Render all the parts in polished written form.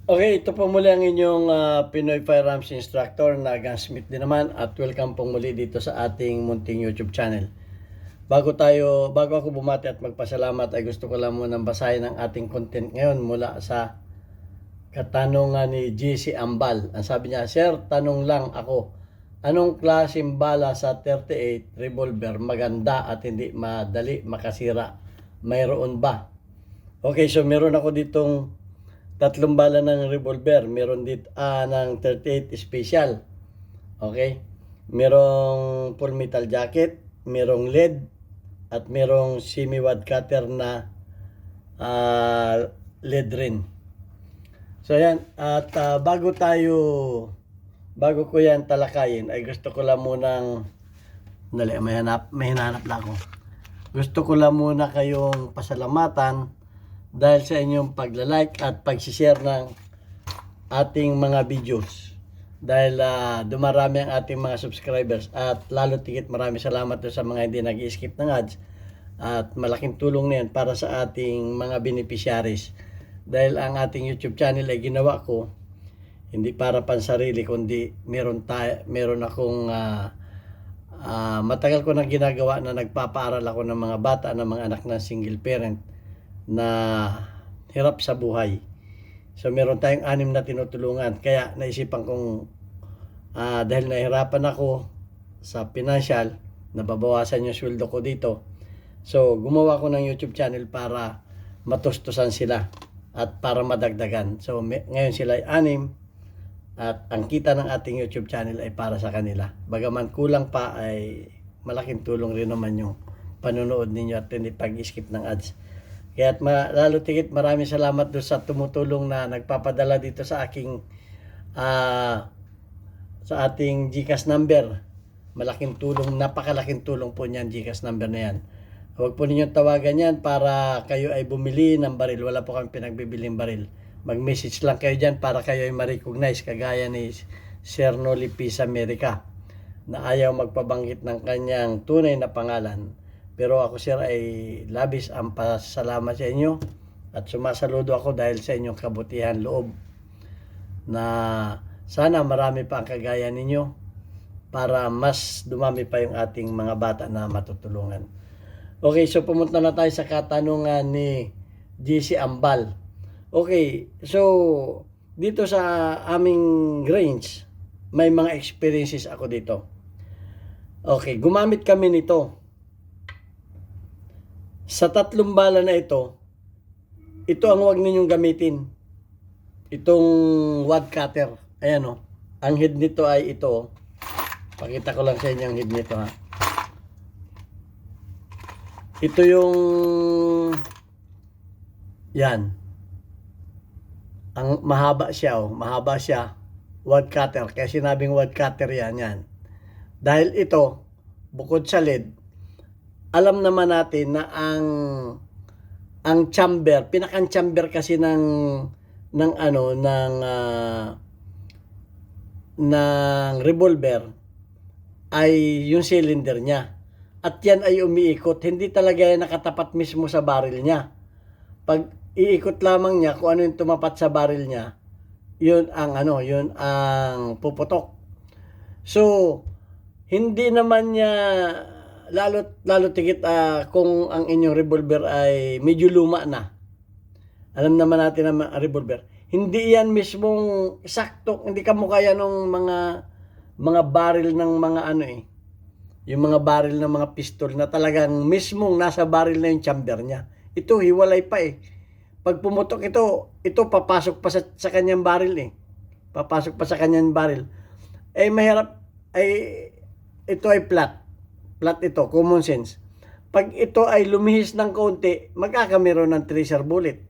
Okay, ito po muli ang inyong Pinoy Firearms Instructor na gunsmith din naman at welcome pong muli dito sa ating munting YouTube channel. Bago ako bumati at magpasalamat ay gusto ko lang munang basahin ang ating content ngayon mula sa katanungan ni GC Ambal. Ang sabi niya, Sir, tanong lang ako, anong klaseng bala sa 38 revolver maganda at hindi madali makasira? Mayroon ba? Okay, so meron ako ditong tatlong bala ng revolver. Meron dito ng 38 special. Okay? Merong full metal jacket, merong lead, at merong semi-wad cutter na lead rin. So yan, at bago ko yan talakayin, ay gusto ko lang munang, may hinahanap lang ako. Gusto ko lang muna kayong pasalamatan dahil sa inyong pagla-like at pag-share ng ating mga videos. Dahil dumarami ang ating mga subscribers at lalo tigit maraming salamat sa mga hindi nag-skip ng ads at malaking tulong na yan para sa ating mga beneficiaries. Dahil ang ating YouTube channel ay ginawa ko hindi para pansarili kundi meron akong matagal ko nang ginagawa na nagpapaaral ako ng mga bata, ng mga anak ng single parent na hirap sa buhay. So meron tayong 6 na tinutulungan. Kaya naisipan kong dahil nahirapan ako sa financial, nababawasan yung sweldo ko dito. So gumawa ko ng YouTube channel para matustusan sila at para madagdagan. So ngayon sila ay 6 at ang kita ng ating YouTube channel ay para sa kanila. Bagaman kulang pa ay malaking tulong rin naman yung panonood ninyo at hindi pag-skip ng ads. Kaya lalo tigit maraming salamat doon sa tumutulong na nagpapadala dito sa aking sa ating GCash number. Malaking tulong, napakalaking tulong po niyan GCash number na yan. Huwag po ninyong tawagan yan para kayo ay bumili ng baril. Wala po kami pinagbibiling baril. Mag-message lang kayo dyan para kayo ay ma-recognize kagaya ni Sir Noli Peace America na ayaw magpabanggit ng kanyang tunay na pangalan. Pero ako sir ay labis ang pasalamat sa inyo at sumasaludo ako dahil sa inyong kabutihan loob na sana marami pa ang kagaya ninyo para mas dumami pa yung ating mga bata na matutulungan. Okay, so pumunta na tayo sa katanungan ni GC Ambal. Okay, so dito sa aming range, may mga experiences ako dito. Okay, gumamit kami nito. Sa 3 bala na ito ang huwag ninyong gamitin. Itong wad cutter. Ayan o. Ang head nito ay ito. Pakita ko lang sa inyo ang head nito ha. Ito yung yan. Ang mahaba siya o. Mahaba siya. Wad cutter. Kaya sinabing wad cutter yan. Dahil ito, bukod sa lead, alam naman natin na ang chamber, pinakang chamber kasi ng revolver ay yung cylinder niya. At yan ay umiikot, hindi talaga yan nakatapat mismo sa baril niya. Pag iikot lamang niya kung ano yung tumapat sa baril niya, yun ang puputok. So, hindi naman niya lalo tigit kung ang inyong revolver ay medyo luma na. Alam naman natin na revolver. Hindi yan mismong sakto, hindi kamukha yan ng mga baril ng mga yung mga baril ng mga pistol na talagang mismong nasa baril na yung chamber niya. Ito hiwalay pa eh. Pag pumutok ito papasok pa sa kanyang baril eh. Papasok pa sa kanyang baril. Eh mahirap ito ay flat ito, common sense. Pag ito ay lumihis ng kaunti, magkakameron ng tracer bullet.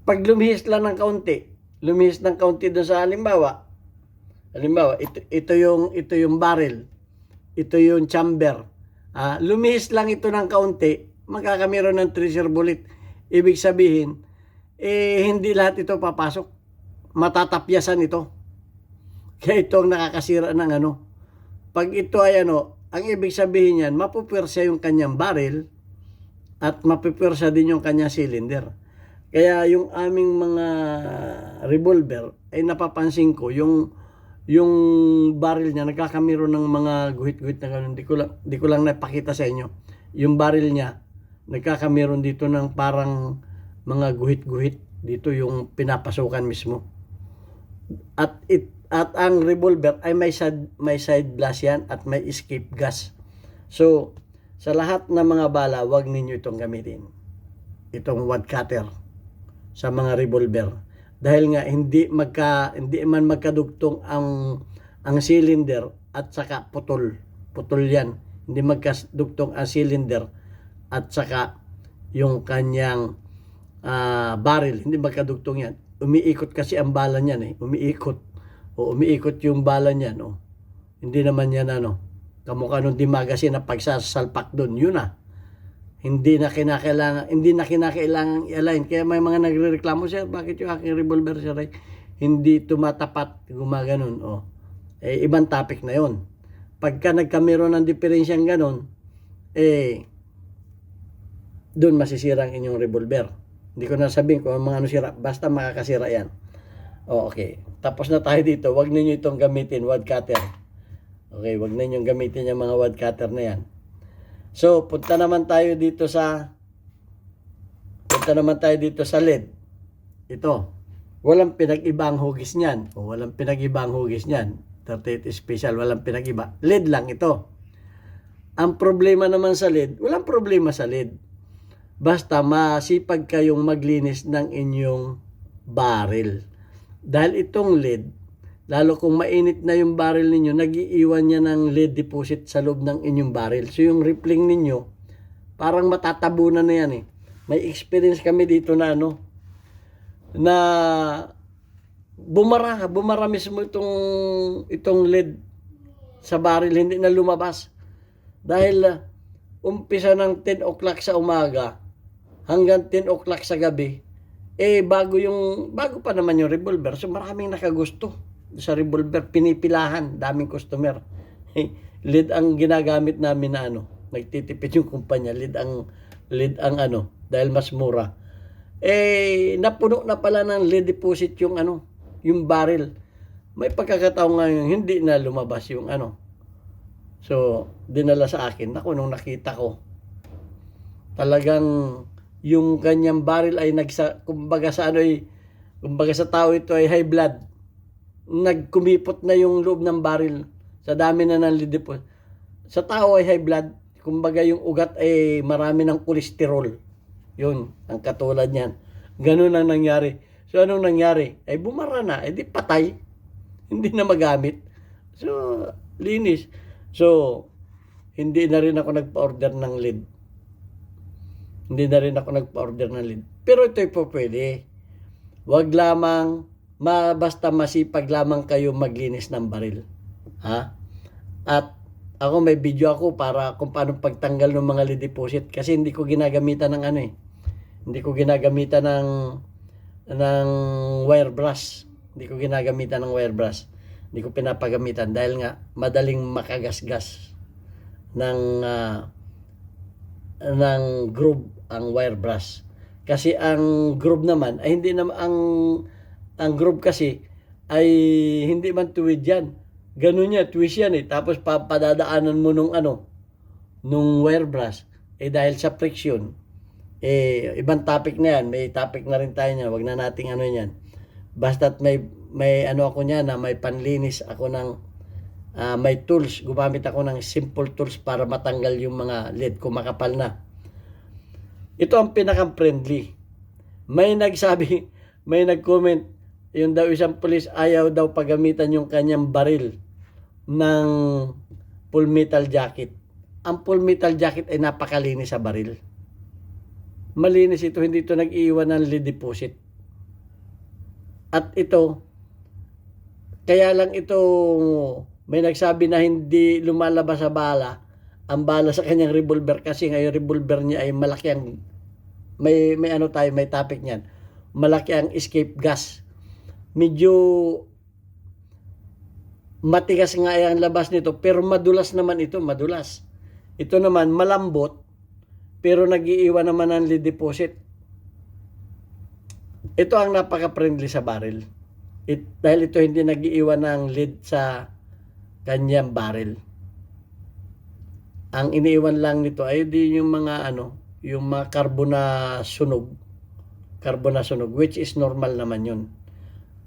Pag lumihis lang ng kaunti, doon sa halimbawa, ito yung barrel, ito yung chamber. Lumihis lang ito ng kaunti, magkakameron ng tracer bullet. Ibig sabihin, hindi lahat ito papasok. Matatapyasan ito. Kaya ito ang nakakasira ng Pag ito ay ang ibig sabihin niyan, mapupwersa yung kanyang barrel at mapupwersa din yung kanyang cylinder. Kaya yung aming mga revolver ay napapansin ko yung barrel niya nagkakamero ng mga guhit-guhit na gano'n. Di ko lang napakita sa inyo. Yung barrel niya nagkakameron dito ng parang mga guhit-guhit dito yung pinapasukan mismo. At ang revolver ay may side blast yan at may escape gas. So, sa lahat ng mga bala, wag ninyo itong gamitin. Itong wad cutter sa mga revolver. Dahil nga hindi man magkadugtong ang cylinder at saka putol. Putol yan. Hindi magkadugtong ang cylinder at saka yung kanyang barrel. Hindi magkadugtong yan. Umiikot kasi ang bala niyan eh. Umiikot yung bala niyan. Hindi naman yan kamukha nung di magazine na pagsasalpak doon. Yun hindi na kinakailangan i-align. Kaya may mga nagrereklamo, sir, bakit yung aking revolver, sir, hindi tumatapat, gumaganon. Ibang topic na yon. Pagka nagkamero ng diferensyang ganon, doon masisira ang inyong revolver. Hindi ko na sabihin kung mga sira, basta makakasira yan. Okay. Tapos na tayo dito. Huwag ninyo itong gamitin, wad cutter. Okay, huwag ninyong gamitin yung mga wad cutter na yan. So, punta naman tayo dito sa LED. Ito. Walang pinag-ibang hugis niyan. Walang pinag-ibang hugis niyan. 38 special, walang pinag-iba. LED lang ito. Ang problema naman sa LED, walang problema sa LED. Basta masipag kayong maglinis ng inyong barrel. Dahil itong LED, lalo kung mainit na yung barrel ninyo, nag-iiwan niya ng lead deposit sa loob ng inyong barrel. So yung rippling ninyo, parang matatabunan na yan eh. May experience kami dito na na bumara mismo itong lead sa barrel, hindi na lumabas. Dahil umpisa ng 10 o'clock sa umaga hanggang 10 o'clock sa gabi, bago pa naman yung revolver. So maraming nakagusto sa revolver, pinipilahan, daming customer. Lead ang ginagamit namin na nagtitipid yung kumpanya, lead ang dahil mas mura. Napuno na pala ng lead deposit yung barrel. May pagkakataon ngayon hindi na lumabas yung So, dinala sa akin. Nung nakita ko, talagang yung kanyang barrel ay kumbaga sa tao ito ay high blood. Nagkumipot na yung loob ng barrel sa dami na ng lead deposit. Sa tao ay high blood, kumbaga yung ugat ay marami ng kolesterol. Yun, ang katulad niyan. Ganun ang nangyari. So anong nangyari? Bumara na, di patay. Hindi na magamit. So, linis. So, hindi na rin ako nagpa-order ng lead. Pero ito'y po pwede. Wag lamang basta masipag lamang kayo maglinis ng baril. At ako may video ako para kung paano pagtanggal ng mga lead deposit kasi hindi ko ginagamitan ng Hindi ko ginagamitan ng wire brush. Hindi ko pinapagamitan dahil nga madaling makagasgas ng groove ang wire brush. Kasi ang groove naman ay hindi naman ang groove kasi ay hindi man tuwid yan. Ganun niya, twist yan eh. Tapos padadaanan mo nung wire brush. Dahil sa friction, ibang topic na yan. May topic na rin tayo niya. Wag na nating yan. Basta't may ako niya na may panlinis ako ng may tools. Gumamit ako ng simple tools para matanggal yung mga lead kung makapal na. Ito ang pinaka-friendly. May nag-comment, yung daw isang pulis ayaw daw pagamitan yung kanyang baril ng full metal jacket. Ang full metal jacket ay napakalinis sa baril. Malinis ito, hindi ito nag-iwan ng lead deposit. At ito, kaya lang ito, may nagsabi na hindi lumalabas sa bala, ang bala sa kanyang revolver kasi ngayon revolver niya ay malaki ang, may topic niyan. Malaki ang escape gas. Medyo matigas nga ang labas nito pero madulas naman ito, madulas. Ito naman malambot pero nag-iiwan naman ng lead deposit. Ito ang napaka-friendly sa barrel. Dahil ito hindi nag-iiwan ng lead sa kanyang barrel. Ang iniiwan lang nito ay di yung mga yung mga carbon na sunog, which is normal naman yun.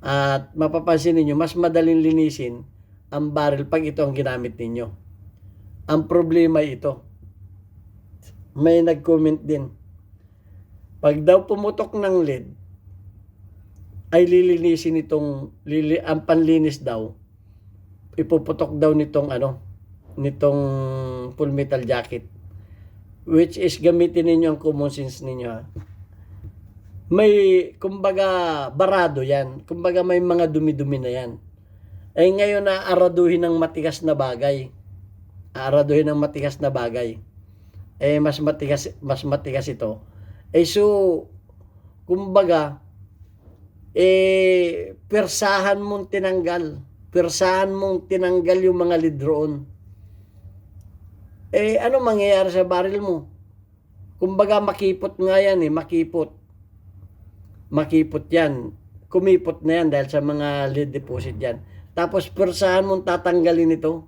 At mapapansin niyo mas madaling linisin ang barrel pag ito ang ginamit ninyo. Ang problema ito, may nag-comment din, pag daw pumutok ng lead, ay lilinisin itong, ang panlinis daw, ipuputok daw nitong nitong full metal jacket. Which is gamitin ninyo ang common sense ninyo. May, kumbaga, barado yan. Kumbaga may mga dumi-dumi na yan. Ay ngayon aaraduhin ng matigas na bagay. Aaraduhin ng matigas na bagay. Mas matigas ito. So, kumbaga, persahan mong tinanggal. Persahan mong tinanggal yung mga lead roon. Ano mangyayari sa barrel mo? Kumbaga makipot nga yan makipot. Makipot yan. Kumipot na yan dahil sa mga lead deposit yan. Tapos persahan mong tatanggalin ito.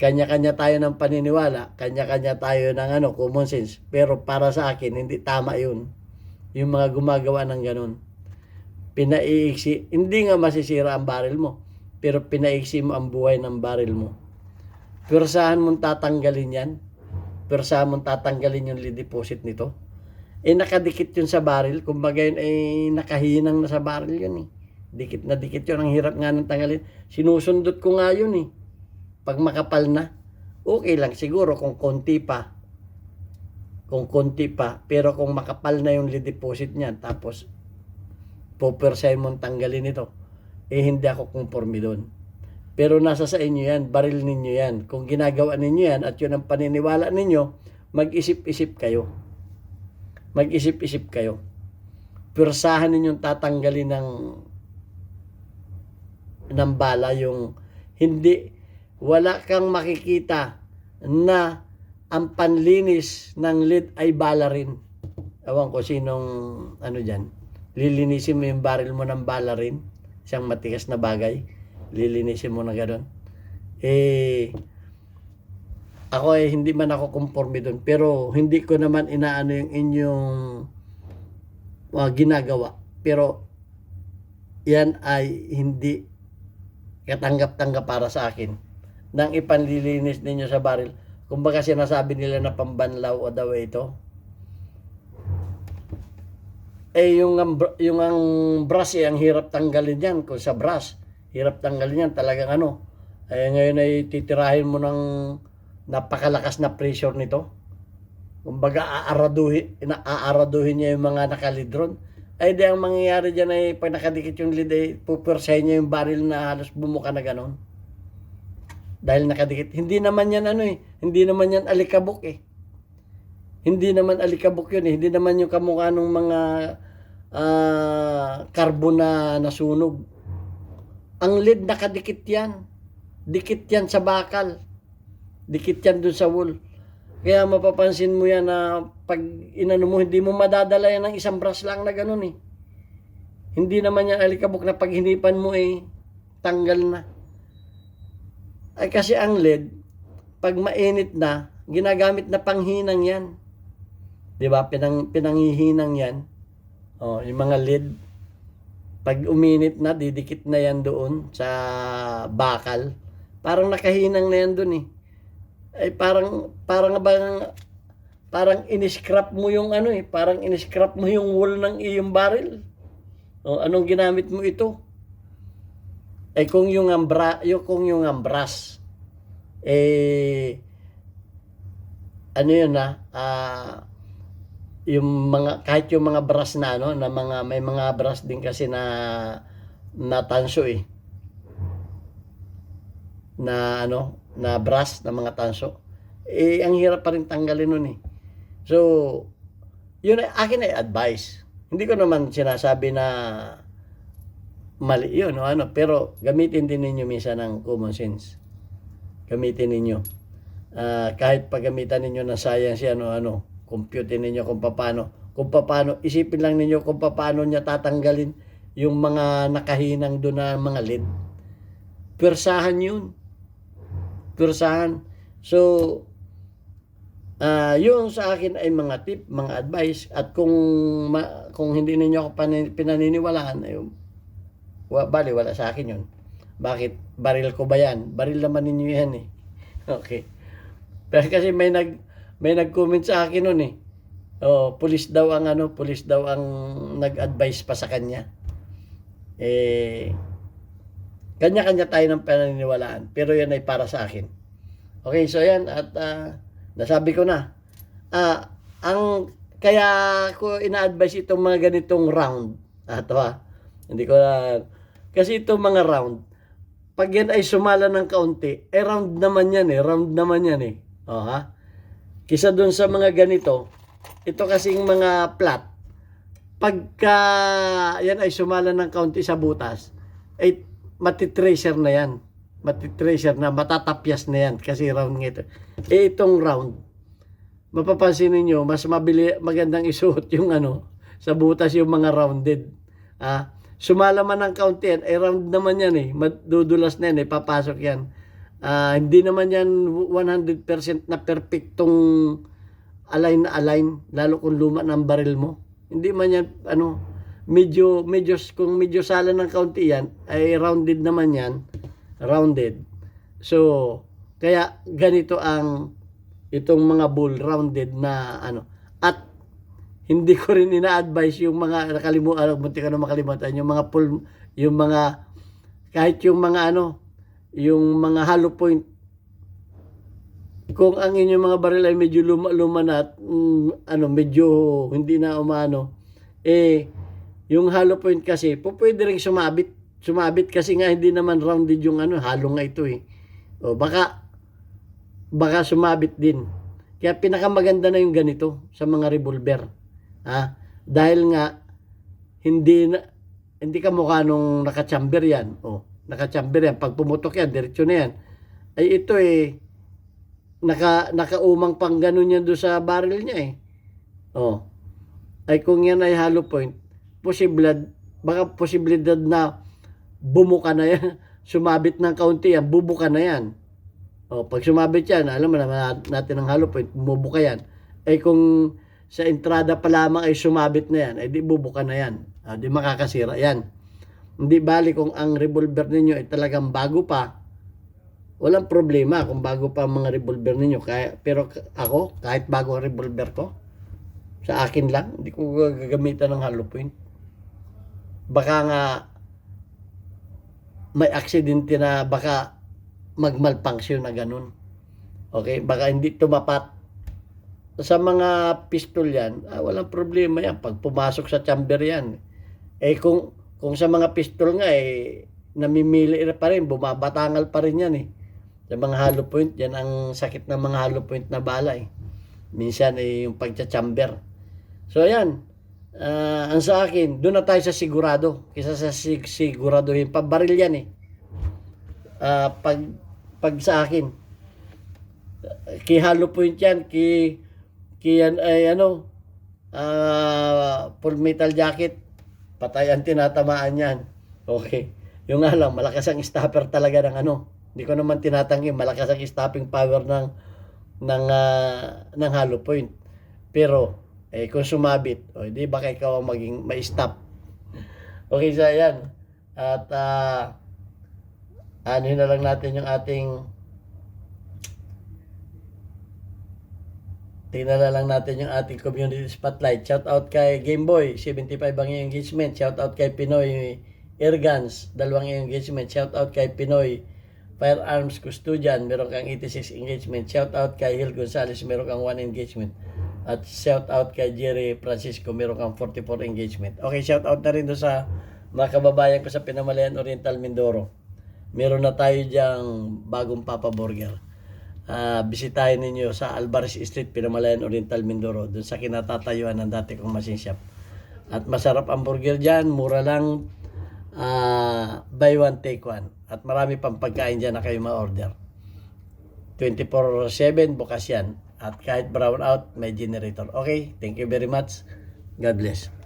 Kanya-kanya tayo ng paniniwala. Kanya-kanya tayo ng common sense. Pero para sa akin, hindi tama yun. Yung mga gumagawa ng ganun. Pinaiiksi. Hindi nga masisira ang barrel mo. Pero pinaiksi mo ang buhay ng barrel mo. Persahan mong tatanggalin yan. Persahan mong tatanggalin yung lead deposit nito. Nakadikit yun sa barrel. Kumbaga yun nakahinang na sa barrel yun Dikit na dikit yun. Ang hirap nga ng tanggalin. Sinusundot ko nga yun Pag makapal na, okay lang siguro kung konti pa. Kung konti pa. Pero kung makapal na yung lead deposit niyan, tapos pupersahin mong tanggalin ito, hindi ako conforme doon. Pero nasa sa inyo yan, baril ninyo yan. Kung ginagawa ninyo yan at yun ang paniniwala ninyo, mag-isip-isip kayo. Mag-isip-isip kayo. Persahan ninyong tatanggalin ng bala yung wala kang makikita na ang panlinis ng lead ay bala rin. Ewan ko sinong dyan. Lilinisin mo yung baril mo ng bala rin. Isang matigas na bagay. Lilinisin mo na gano'n. Ako hindi man ako conforme doon. Pero hindi ko naman inaano yung inyong ginagawa. Pero yan ay hindi katanggap-tanggap para sa akin. Nang ipanlilinis ninyo sa baril. Kumbaga sinasabi nila na pambanlaw o daw ito. Yung ang brush ang hirap tanggalin yan. Kung sa brush, hirap tanggalin yan. Talagang ngayon ay titirahin mo ng napakalakas na pressure nito. Kumbaga aaraduhin niya yung mga nakalidron. Di ang mangyayari dyan ay pag nakadikit yung lid pupersahin niya yung baril na halos bumuka na ganon. Dahil nakadikit. Hindi naman yan hindi naman yan alikabok Hindi naman alikabok yun Hindi naman yung kamukha ng mga carbon na nasunog. Ang lead nakadikit yan. Dikit yan sa bakal. Dikit yan dun sa wool. Kaya mapapansin mo yan na pag inano mo, hindi mo madadala yan ng isang brush lang na ganun Hindi naman yan alikabok na pag hinipan mo tanggal na. Kasi ang lead, pag mainit na, ginagamit na panghinang yan. Diba? Pinanghihinang yan. Yung mga lead, pag uminit na, didikit na yan doon sa bakal. Parang nakahinang na yan doon parang in-scrap mo yung parang in-scrap mo yung wool ng iyong barrel. Anong ginamit mo ito? Kung yung brush, yung mga, kahit yung mga brush na may mga brush din kasi na tanso na brush na mga tanso. Ang hirap pa rin tanggalin nun So, yun akin ay advice. Hindi ko naman sinasabi na mali yun pero gamitin din ninyo minsan ng common sense. Gamitin ninyo. Kahit paggamitan ninyo ng science computein ninyo kung paano. kung paano, isipin lang ninyo kung paano niya tatanggalin yung mga nakahinang doon na mga lead. Pwersahan yun. Pwersahan. So, yung sa akin ay mga tip, mga advice, at kung hindi ninyo ako pinaniniwalaan, bali, wala sa akin yun. Bakit? Baril ko ba yan? Baril naman ninyo yan eh. Okay. Pero kasi may nag-comment sa akin nun eh. Oh, pulis daw ang nag-advise pa sa kanya. Kanya-kanya tayo ng paniniwalaan, pero yan ay para sa akin. Okay, so yan, at nasabi ko na. Kaya ko ina-advise itong mga ganitong round. Hindi ko na, kasi itong mga round, pag yan ay sumala ng kaunti, round naman yan eh. Kisa dun sa mga ganito, ito kasing mga flat, pagka yan ay sumala ng kaunti sa butas, ay matitracer na yan. Matatapyas na yan kasi round nga ito. Itong round, mapapansin niyo mas magandang isuot yung sa butas yung mga rounded. Sumala man ng kaunti yan, round naman yan eh. Madudulas na yan eh, papasok yan. Hindi naman yan 100% na perfectong align na align, lalo kung luma ng baril mo. Hindi man yan, kung medyo sala ng kaunti yan, ay rounded naman yan. Rounded. So, kaya ganito itong mga bull rounded na At hindi ko rin ina-advise yung mga munti ka na makalimutan, yung mga kahit yung mga yung mga hollow point. Kung ang inyong mga baril ay medyo luma na at medyo hindi na yung hollow point kasi pwede ring sumabit kasi nga hindi naman rounded yung hollow nga ito eh. O baka sumabit din. Kaya pinakamaganda na yung ganito sa mga revolver. Dahil nga hindi ka mukha nung naka-chamber yan. Naka-chamber yan. Pag pumutok yan, diretso na yan. Ay ito nakaumang pang ganun yan doon sa barrel niya eh. Ay kung yan ay hollow point, posibilidad na bumuka na yan. Sumabit ng kaunti yan, bubuka na yan. Pag sumabit yan, alam mo naman natin ang hollow point, bumubuka yan. Ay kung sa entrada pa lamang ay sumabit na yan, ay di bubuka na yan. Di makakasira yan. Hindi bali kung ang revolver ninyo ay talagang bago pa, walang problema kung bago pa ang mga revolver ninyo. Pero ako, kahit bago ang revolver ko, sa akin lang, hindi ko gagamitan ng hollow point. Baka nga may aksidente na baka magmalfunction na ganun. Okay? Baka hindi tumapat. Sa mga pistol yan, walang problema yan. Pag pumasok sa chamber yan. Kung sa mga pistol nga, namimili pa rin, bumabatangal pa rin yan eh. Sa mga hollow point, yan ang sakit ng mga hollow point na bala eh. Minsan yung pagcha-chamber. So ayan, ang sa akin, doon na tayo sa sigurado. Kisa sa siguraduhin. Pabaril yan eh. Pag sa akin, hollow point yan, yan ay full metal jacket, patay ang tinatamaan yan. Okay. Yung nga lang, malakas ang stopper talaga ng Hindi ko naman tinatanggi, malakas ang stopping power ng hollow point. Pero, kung sumabit, di baka ikaw ang may stop. Okay, so yan. At, na lang natin yung tingnan lang natin yung ating community spotlight. Shout out kay Gameboy, 75 ang iyong engagement. Shout out kay Pinoy Airguns, 2 iyong engagement. Shout out kay Pinoy Firearms Custodian, meron kang 86 engagement. Shout out kay Hil Gonzalez, meron kang 1 engagement. At shout out kay Jerry Francisco, meron kang 44 engagement. Okay, shout out na rin doon sa mga kababayan ko sa Pinamalayan Oriental, Mindoro. Meron na tayo diyang bagong Papa Burger. Bisitahin ninyo sa Alvarez Street, Pinamalayan Oriental, Mindoro, doon sa kinatatayuan ng dati kong machine shop. At masarap ang burger dyan, mura lang, buy one take one. At marami pang pagkain dyan na kayo ma-order. 24/7 bukas yan. At kahit brown out, may generator. Okay, thank you very much. God bless.